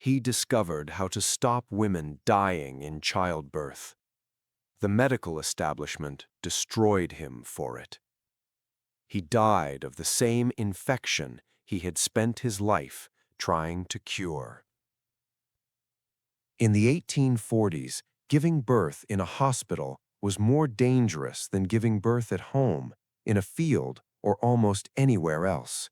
He discovered how to stop women dying in childbirth. The medical establishment destroyed him for it. He died of the same infection he had spent his life trying to cure. In the 1840s, giving birth in a hospital was more dangerous than giving birth at home, in a field, or almost anywhere else.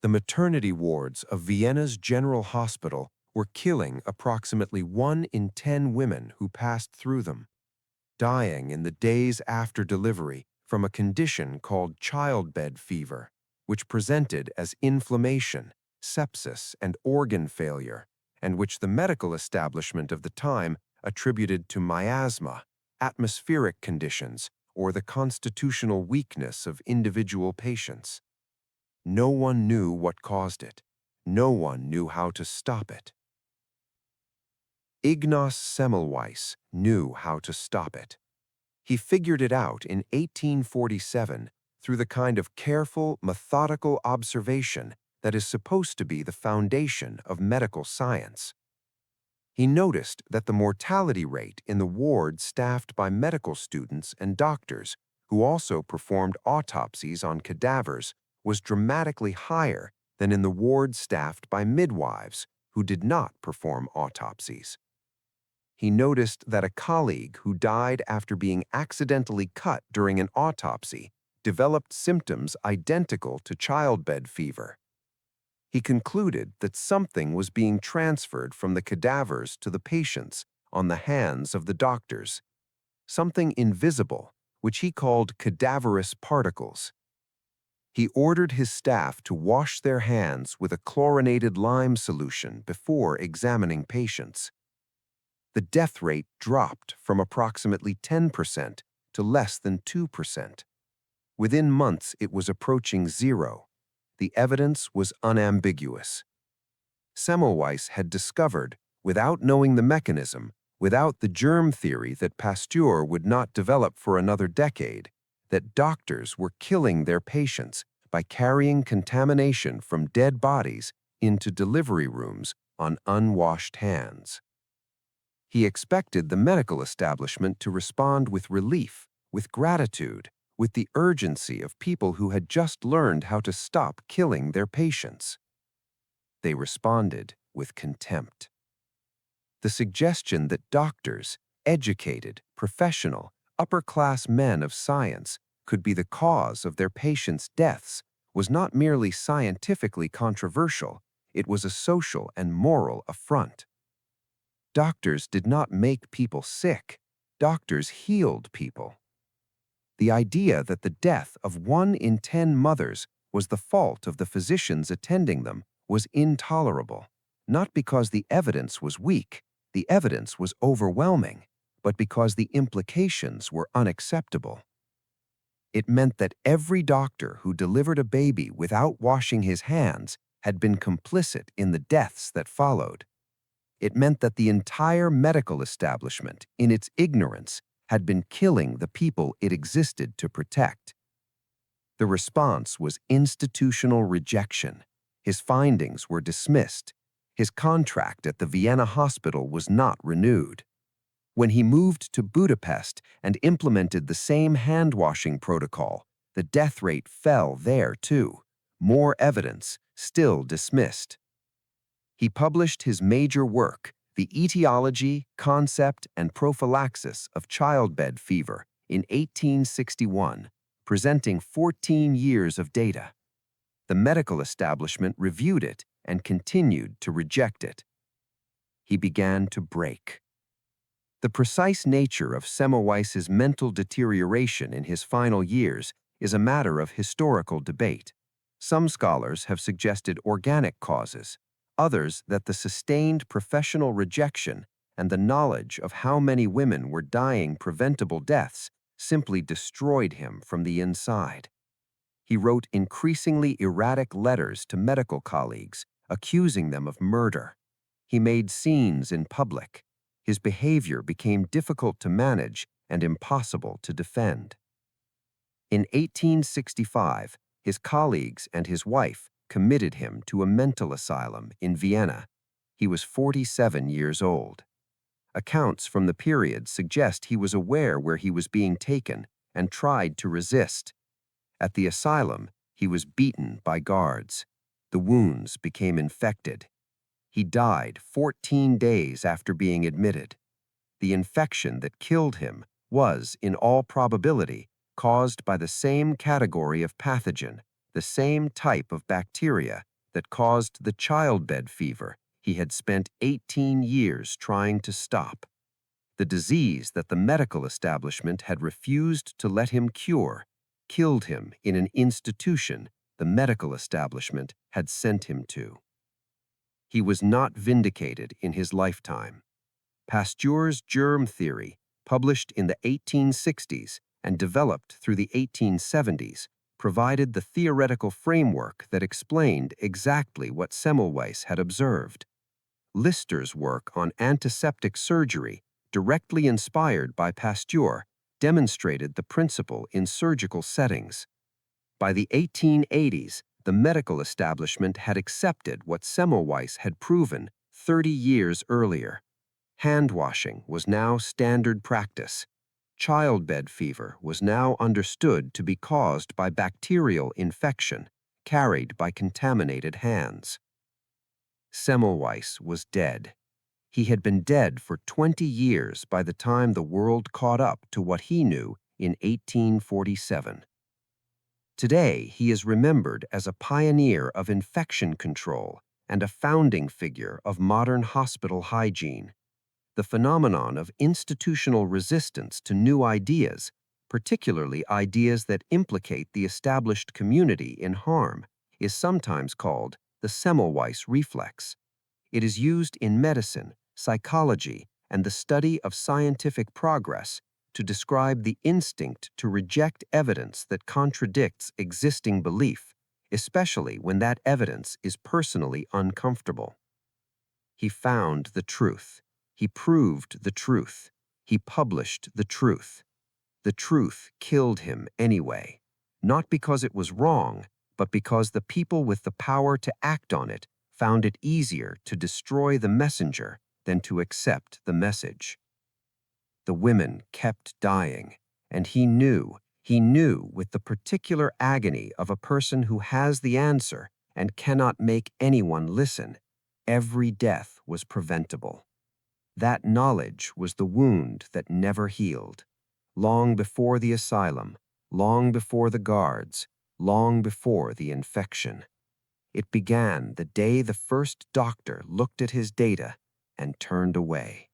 The maternity wards of Vienna's General Hospital were killing approximately 1 in 10 women who passed through them, dying in the days after delivery from a condition called childbed fever, which presented as inflammation, sepsis, and organ failure, and which the medical establishment of the time attributed to miasma, atmospheric conditions, or the constitutional weakness of individual patients. No one knew what caused it. No one knew how to stop it. Ignaz Semmelweis knew how to stop it. He figured it out in 1847 through the kind of careful, methodical observation that is supposed to be the foundation of medical science. He noticed that the mortality rate in the ward staffed by medical students and doctors, who also performed autopsies on cadavers, was dramatically higher than in the ward staffed by midwives, who did not perform autopsies. He noticed that a colleague who died after being accidentally cut during an autopsy developed symptoms identical to childbed fever. He concluded that something was being transferred from the cadavers to the patients on the hands of the doctors, something invisible, which he called cadaverous particles. He ordered his staff to wash their hands with a chlorinated lime solution before examining patients. The death rate dropped from approximately 10% to less than 2%. Within months, it was approaching zero. The evidence was unambiguous. Semmelweis had discovered, without knowing the mechanism, without the germ theory that Pasteur would not develop for another decade, that doctors were killing their patients by carrying contamination from dead bodies into delivery rooms on unwashed hands. He expected the medical establishment to respond with relief, with gratitude, with the urgency of people who had just learned how to stop killing their patients. They responded with contempt. The suggestion that doctors, educated, professional, upper-class men of science, could be the cause of their patients' deaths was not merely scientifically controversial, it was a social and moral affront. Doctors did not make people sick. Doctors healed people. The idea that the death of 1 in 10 mothers was the fault of the physicians attending them was intolerable, not because the evidence was weak, the evidence was overwhelming, but because the implications were unacceptable. It meant that every doctor who delivered a baby without washing his hands had been complicit in the deaths that followed. It meant that the entire medical establishment, in its ignorance, had been killing the people it existed to protect. The response was institutional rejection. His findings were dismissed. His contract at the Vienna hospital was not renewed. When he moved to Budapest and implemented the same hand-washing protocol, the death rate fell there too. More evidence, still dismissed. He published his major work, The Etiology, Concept, and Prophylaxis of Childbed Fever, in 1861, presenting 14 years of data. The medical establishment reviewed it and continued to reject it. He began to break. The precise nature of Semmelweis's mental deterioration in his final years is a matter of historical debate. Some scholars have suggested organic causes, others that the sustained professional rejection and the knowledge of how many women were dying preventable deaths simply destroyed him from the inside. He wrote increasingly erratic letters to medical colleagues, accusing them of murder. He made scenes in public. His behavior became difficult to manage and impossible to defend. In 1865, his colleagues and his wife committed him to a mental asylum in Vienna. He was 47 years old. Accounts from the period suggest he was aware where he was being taken and tried to resist. At the asylum, he was beaten by guards. The wounds became infected. He died 14 days after being admitted. The infection that killed him was, in all probability, caused by the same category of pathogen, the same type of bacteria that caused the childbed fever he had spent 18 years trying to stop. The disease that the medical establishment had refused to let him cure killed him in an institution the medical establishment had sent him to. He was not vindicated in his lifetime. Pasteur's germ theory, published in the 1860s and developed through the 1870s, provided the theoretical framework that explained exactly what Semmelweis had observed. Lister's work on antiseptic surgery, directly inspired by Pasteur, demonstrated the principle in surgical settings. By the 1880s, the medical establishment had accepted what Semmelweis had proven 30 years earlier. Handwashing was now standard practice. Childbed fever was now understood to be caused by bacterial infection carried by contaminated hands. Semmelweis was dead. He had been dead for 20 years by the time the world caught up to what he knew in 1847. Today, he is remembered as a pioneer of infection control and a founding figure of modern hospital hygiene. The phenomenon of institutional resistance to new ideas, particularly ideas that implicate the established community in harm, is sometimes called the Semmelweis reflex. It is used in medicine, psychology, and the study of scientific progress to describe the instinct to reject evidence that contradicts existing belief, especially when that evidence is personally uncomfortable. He found the truth. He proved the truth. He published the truth. The truth killed him anyway, not because it was wrong, but because the people with the power to act on it found it easier to destroy the messenger than to accept the message. The women kept dying, and he knew with the particular agony of a person who has the answer and cannot make anyone listen, every death was preventable. That knowledge was the wound that never healed. Long before the asylum, long before the guards, long before the infection. It began the day the first doctor looked at his data and turned away.